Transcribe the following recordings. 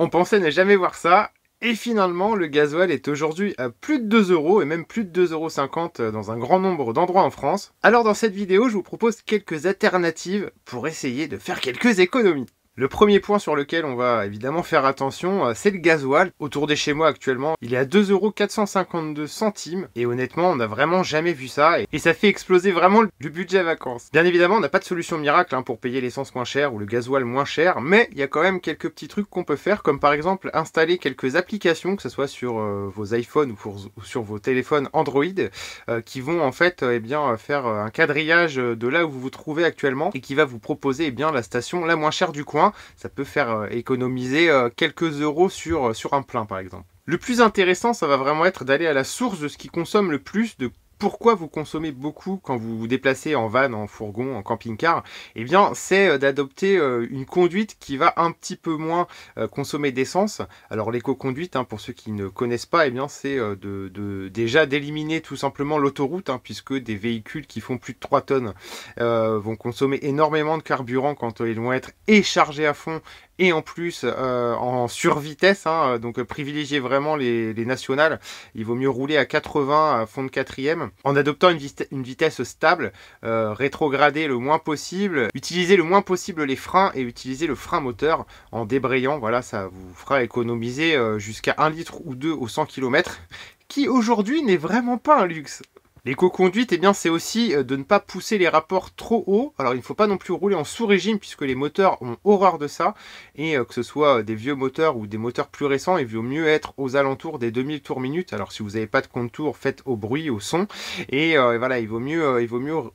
On pensait ne jamais voir ça, et finalement le gasoil est aujourd'hui à plus de 2 euros et même plus de 2,50 € dans un grand nombre d'endroits en France. Alors dans cette vidéo, je vous propose quelques alternatives pour essayer de faire quelques économies. Le premier point sur lequel on va évidemment faire attention, c'est le gasoil. Autour de chez moi actuellement, il est à 2,452 €. Et honnêtement, on n'a vraiment jamais vu ça. Et ça fait exploser vraiment le budget vacances. Bien évidemment, on n'a pas de solution miracle pour payer l'essence moins chère ou le gasoil moins cher. Mais il y a quand même quelques petits trucs qu'on peut faire. Comme par exemple installer quelques applications, que ce soit sur vos iPhones ou sur vos téléphones Android, qui vont en fait faire un quadrillage de là où vous vous trouvez actuellement. Et qui va vous proposer la station la moins chère du coin. Ça peut faire économiser quelques euros sur un plein par exemple. Le plus intéressant, ça va vraiment être d'aller à la source de ce qui consomme le plus, de pourquoi vous consommez beaucoup quand vous vous déplacez en van, en fourgon, en camping-car. Eh bien, c'est d'adopter une conduite qui va un petit peu moins consommer d'essence. Alors l'éco-conduite, pour ceux qui ne connaissent pas, eh bien c'est déjà d'éliminer tout simplement l'autoroute, puisque des véhicules qui font plus de 3 tonnes vont consommer énormément de carburant quand ils vont être chargés à fond et en plus en survitesse, donc privilégiez vraiment les nationales. Il vaut mieux rouler à 80 à fond de quatrième en adoptant une vitesse stable, rétrograder le moins possible, utiliser le moins possible les freins et utiliser le frein moteur en débrayant. Voilà, ça vous fera économiser jusqu'à 1 litre ou 2 au 100 km, qui aujourd'hui n'est vraiment pas un luxe. L'éco-conduite, eh bien, c'est aussi de ne pas pousser les rapports trop haut. Alors, il ne faut pas non plus rouler en sous-régime puisque les moteurs ont horreur de ça. Et que ce soit des vieux moteurs ou des moteurs plus récents, il vaut mieux être aux alentours des 2000 tours minute. Alors, si vous n'avez pas de compte tours, faites au bruit, au son. Et voilà, il vaut mieux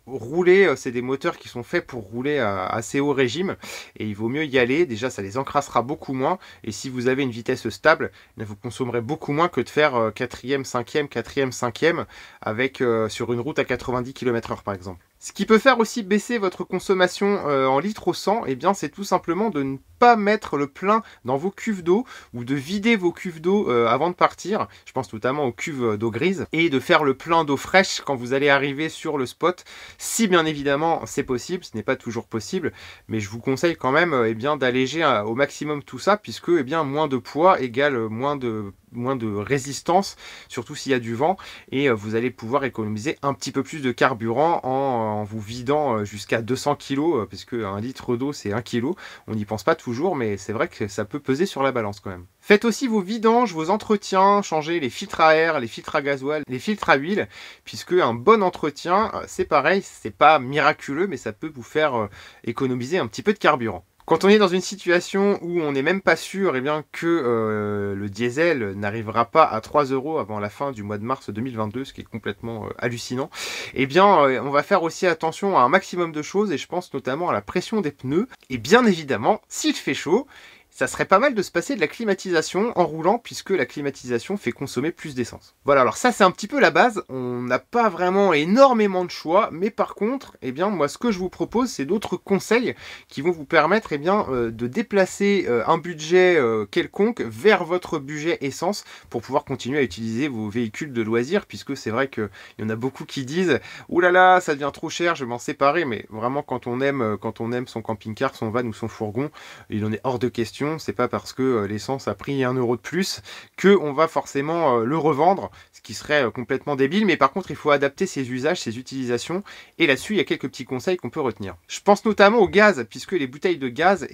rouler. C'est des moteurs qui sont faits pour rouler à assez haut régime. Et il vaut mieux y aller. Déjà, ça les encrassera beaucoup moins. Et si vous avez une vitesse stable, vous consommerez beaucoup moins que de faire quatrième, cinquième avec sur une route à 90 km/h par exemple. Ce qui peut faire aussi baisser votre consommation en litres au 100, eh bien c'est tout simplement de ne pas mettre le plein dans vos cuves d'eau ou de vider vos cuves d'eau avant de partir. Je pense notamment aux cuves d'eau grise et de faire le plein d'eau fraîche quand vous allez arriver sur le spot. Si bien évidemment c'est possible, ce n'est pas toujours possible, mais je vous conseille quand même d'alléger au maximum tout ça puisque moins de poids égale moins de résistance, surtout s'il y a du vent, et vous allez pouvoir économiser un petit peu plus de carburant en vous vidant jusqu'à 200 kg, puisque 1 litre d'eau c'est 1 kg. On n'y pense pas toujours, mais c'est vrai que ça peut peser sur la balance quand même. Faites aussi vos vidanges, vos entretiens, changez les filtres à air, les filtres à gasoil, les filtres à huile, puisque un bon entretien, c'est pareil, c'est pas miraculeux, mais ça peut vous faire économiser un petit peu de carburant. Quand on est dans une situation où on n'est même pas sûr que le diesel n'arrivera pas à 3 € avant la fin du mois de mars 2022, ce qui est complètement hallucinant, on va faire aussi attention à un maximum de choses et je pense notamment à la pression des pneus. Et bien évidemment, s'il fait chaud, ça serait pas mal de se passer de la climatisation en roulant puisque la climatisation fait consommer plus d'essence. Voilà, alors ça c'est un petit peu la base, on n'a pas vraiment énormément de choix, mais par contre, moi ce que je vous propose c'est d'autres conseils qui vont vous permettre de déplacer un budget quelconque vers votre budget essence pour pouvoir continuer à utiliser vos véhicules de loisirs, puisque c'est vrai qu'il y en a beaucoup qui disent « Ouh là là, ça devient trop cher, je vais m'en séparer », mais vraiment quand on aime son camping-car, son van ou son fourgon, il en est hors de question. C'est pas parce que l'essence a pris 1 € de plus qu'on va forcément le revendre, ce qui serait complètement débile, mais par contre il faut adapter ses usages, ses utilisations, et là-dessus il y a quelques petits conseils qu'on peut retenir. Je pense notamment au gaz, puisque les bouteilles de gaz,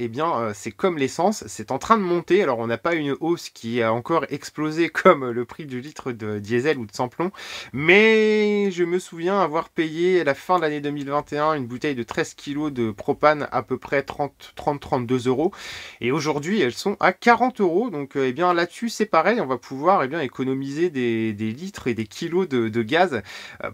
c'est comme l'essence, c'est en train de monter. Alors on n'a pas une hausse qui a encore explosé comme le prix du litre de diesel ou de samplon, mais je me souviens avoir payé à la fin de l'année 2021 une bouteille de 13 kg de propane à peu près 30-32 €, et aujourd'hui elles sont à 40 €, donc là-dessus c'est pareil, on va pouvoir économiser des litres et des kilos de gaz.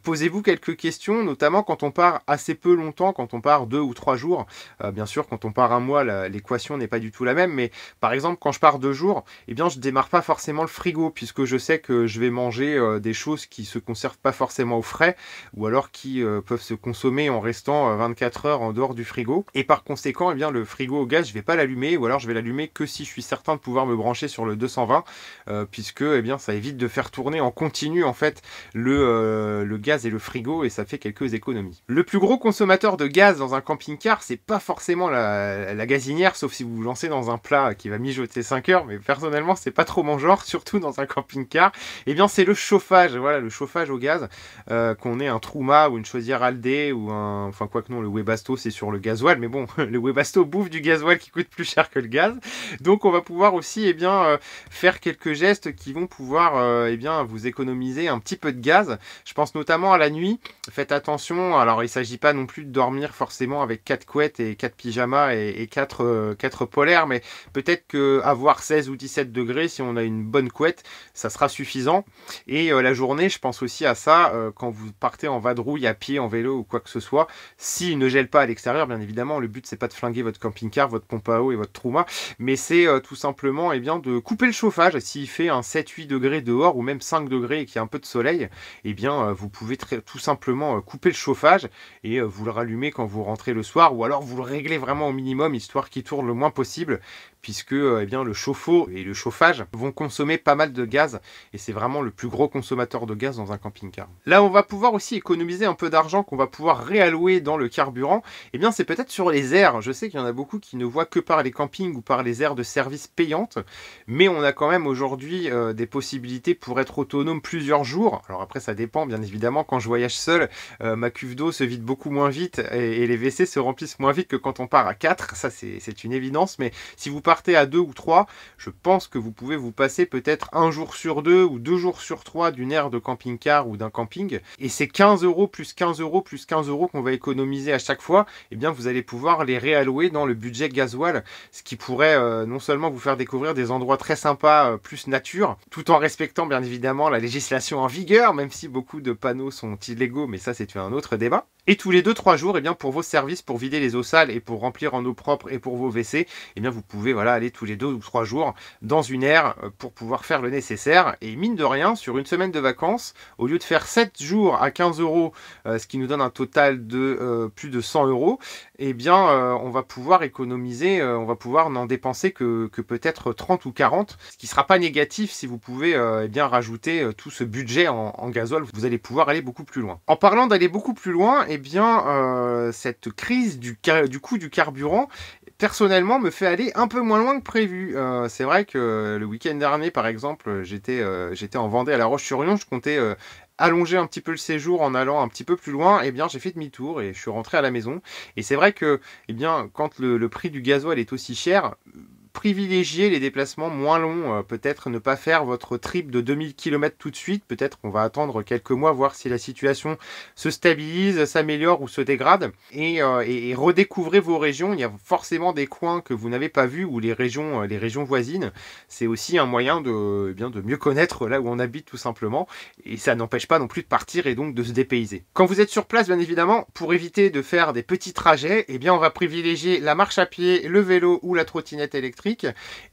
Posez-vous quelques questions, notamment quand on part assez peu longtemps, quand on part 2 ou 3 jours. Bien sûr, quand on part un mois, l'équation n'est pas du tout la même, mais par exemple quand je pars 2 jours, je démarre pas forcément le frigo, puisque je sais que je vais manger des choses qui se conservent pas forcément au frais, ou alors qui peuvent se consommer en restant 24 heures en dehors du frigo, et par conséquent le frigo au gaz je vais pas l'allumer, ou alors je vais l'allumer rallumer que si je suis certain de pouvoir me brancher sur le 220, puisque eh bien, ça évite de faire tourner en continu en fait le gaz et le frigo, et ça fait quelques économies. Le plus gros consommateur de gaz dans un camping-car, c'est pas forcément la gazinière, sauf si vous vous lancez dans un plat qui va mijoter 5 heures, mais personnellement c'est pas trop mon genre, surtout dans un camping-car. Eh bien c'est le chauffage, voilà, le chauffage au gaz, qu'on ait un Truma ou une chaudière Aldé ou un, enfin quoi que non, le Webasto c'est sur le gasoil, mais bon, le Webasto bouffe du gasoil qui coûte plus cher que le gaz, donc on va pouvoir aussi eh bien faire quelques gestes qui vont pouvoir eh bien vous économiser un petit peu de gaz. Je pense notamment à la nuit, faites attention, alors il s'agit pas non plus de dormir forcément avec 4 couettes et 4 pyjamas et 4 polaires, mais peut-être que avoir 16 ou 17 degrés, si on a une bonne couette, ça sera suffisant. Et la journée, je pense aussi à ça, quand vous partez en vadrouille, à pied, en vélo ou quoi que ce soit, s'il ne gèle pas à l'extérieur, bien évidemment, le but c'est pas de flinguer votre camping-car, votre pompe à eau et votre Truma, mais c'est tout simplement eh bien, de couper le chauffage. S'il fait un 7-8 degrés dehors ou même 5 degrés et qu'il y a un peu de soleil, eh bien vous pouvez tout simplement couper le chauffage et vous le rallumez quand vous rentrez le soir, ou alors vous le réglez vraiment au minimum, histoire qu'il tourne le moins possible, puisque eh bien, le chauffe-eau et le chauffage vont consommer pas mal de gaz, et c'est vraiment le plus gros consommateur de gaz dans un camping-car. Là, on va pouvoir aussi économiser un peu d'argent qu'on va pouvoir réallouer dans le carburant. Eh bien, c'est peut-être sur les aires. Je sais qu'il y en a beaucoup qui ne voient que par les campings ou par les aires de service payantes, mais on a quand même aujourd'hui des possibilités pour être autonome plusieurs jours. Alors après, ça dépend, bien évidemment. Quand je voyage seul, ma cuve d'eau se vide beaucoup moins vite et les WC se remplissent moins vite que quand on part à 4. Ça, c'est une évidence, mais si vous partez à 2 ou 3, je pense que vous pouvez vous passer peut-être un jour sur 2 ou 2 jours sur 3 d'une aire de camping-car ou d'un camping, et c'est 15 € plus 15 € plus 15 € qu'on va économiser à chaque fois. Eh bien vous allez pouvoir les réallouer dans le budget gasoil, ce qui pourrait non seulement vous faire découvrir des endroits très sympas, plus nature, tout en respectant bien évidemment la législation en vigueur, même si beaucoup de panneaux sont illégaux, mais ça c'est un autre débat. Et tous les 2-3 jours, eh bien, pour vos services, pour vider les eaux sales et pour remplir en eau propre et pour vos WC, eh bien, vous pouvez voilà, aller tous les 2 ou 3 jours dans une aire pour pouvoir faire le nécessaire. Et mine de rien, sur une semaine de vacances, au lieu de faire 7 jours à 15 €, ce qui nous donne un total de plus de 100 €, eh bien, on va pouvoir économiser, on va pouvoir n'en dépenser que peut-être 30 ou 40, ce qui ne sera pas négatif si vous pouvez eh bien, rajouter tout ce budget en gasoil. Vous allez pouvoir aller beaucoup plus loin. En parlant d'aller beaucoup plus loin, eh bien, cette crise du coût du carburant, personnellement, me fait aller un peu moins loin que prévu. C'est vrai que le week-end dernier, par exemple, j'étais en Vendée à La Roche-sur-Yon, je comptais allonger un petit peu le séjour en allant un petit peu plus loin. Eh bien, j'ai fait demi-tour et je suis rentré à la maison. Et c'est vrai que, eh bien, quand le prix du gasoil est aussi cher, privilégier les déplacements moins longs, peut-être ne pas faire votre trip de 2000 km tout de suite, peut-être qu'on va attendre quelques mois, voir si la situation se stabilise, s'améliore ou se dégrade, et redécouvrez vos régions. Il y a forcément des coins que vous n'avez pas vus, ou les régions voisines. C'est aussi un moyen de mieux connaître là où on habite tout simplement, et ça n'empêche pas non plus de partir et donc de se dépayser. Quand vous êtes sur place, bien évidemment, pour éviter de faire des petits trajets, eh bien on va privilégier la marche à pied, le vélo ou la trottinette électrique.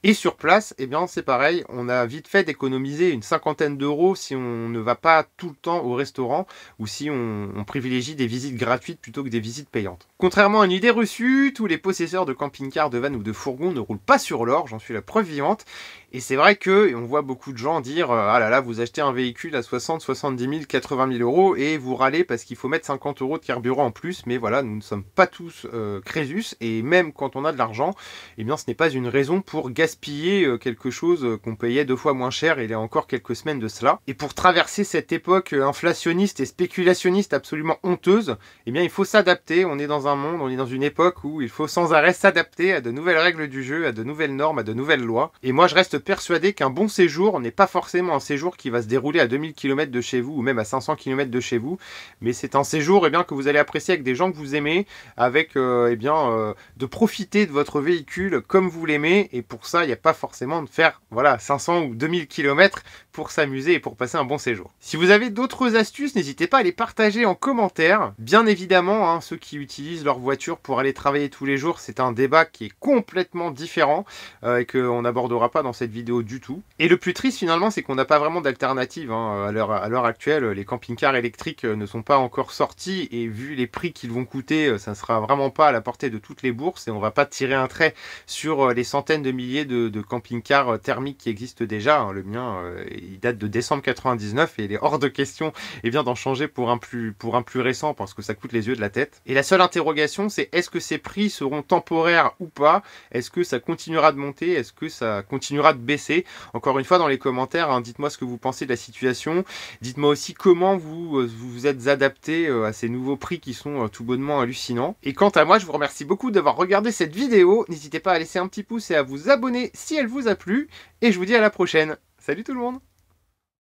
Et sur place, eh bien c'est pareil, on a vite fait d'économiser une 50aine d'euros si on ne va pas tout le temps au restaurant, ou si on privilégie des visites gratuites plutôt que des visites payantes. Contrairement à une idée reçue, tous les possesseurs de camping-car, de van ou de fourgon ne roulent pas sur l'or, j'en suis la preuve vivante. Et c'est vrai que on voit beaucoup de gens dire ah là là, vous achetez un véhicule à 60, 70 000, 80 000 euros et vous râlez parce qu'il faut mettre 50 € de carburant en plus. Mais voilà, nous ne sommes pas tous Crésus, et même quand on a de l'argent, eh bien ce n'est pas une raison pour gaspiller quelque chose qu'on payait 2 fois moins cher il y a encore quelques semaines de cela. Et pour traverser cette époque inflationniste et spéculationniste absolument honteuse, eh bien il faut s'adapter. On est dans un monde, on est dans une époque où il faut sans arrêt s'adapter à de nouvelles règles du jeu, à de nouvelles normes, à de nouvelles lois. Et moi je reste persuadé qu'un bon séjour n'est pas forcément un séjour qui va se dérouler à 2000 km de chez vous ou même à 500 km de chez vous, mais c'est un séjour eh bien, que vous allez apprécier avec des gens que vous aimez, avec de profiter de votre véhicule comme vous l'aimez. Et pour ça, il n'y a pas forcément de faire voilà, 500 ou 2000 km pour s'amuser et pour passer un bon séjour. Si vous avez d'autres astuces, n'hésitez pas à les partager en commentaire. Bien évidemment, hein, ceux qui utilisent leur voiture pour aller travailler tous les jours, c'est un débat qui est complètement différent et qu'on n'abordera pas dans cette vidéo du tout. Et le plus triste finalement, c'est qu'on n'a pas vraiment d'alternative. Hein. À l'heure actuelle, les camping-cars électriques ne sont pas encore sortis, et vu les prix qu'ils vont coûter, ça ne sera vraiment pas à la portée de toutes les bourses, et on va pas tirer un trait sur les centaines de milliers de camping-cars thermiques qui existent déjà. Hein. Le mien, il date de décembre 99 et il est hors de question d'en changer pour un plus récent parce que ça coûte les yeux de la tête. Et la seule interrogation, c'est est-ce que ces prix seront temporaires ou pas? Est-ce que ça continuera de monter? Est-ce que ça continuera de baisser? Encore une fois, dans les commentaires, hein, dites-moi ce que vous pensez de la situation. Dites-moi aussi comment vous êtes adapté à ces nouveaux prix qui sont tout bonnement hallucinants. Et quant à moi, je vous remercie beaucoup d'avoir regardé cette vidéo. N'hésitez pas à laisser un petit pouce et à vous abonner si elle vous a plu. Et je vous dis à la prochaine. Salut tout le monde!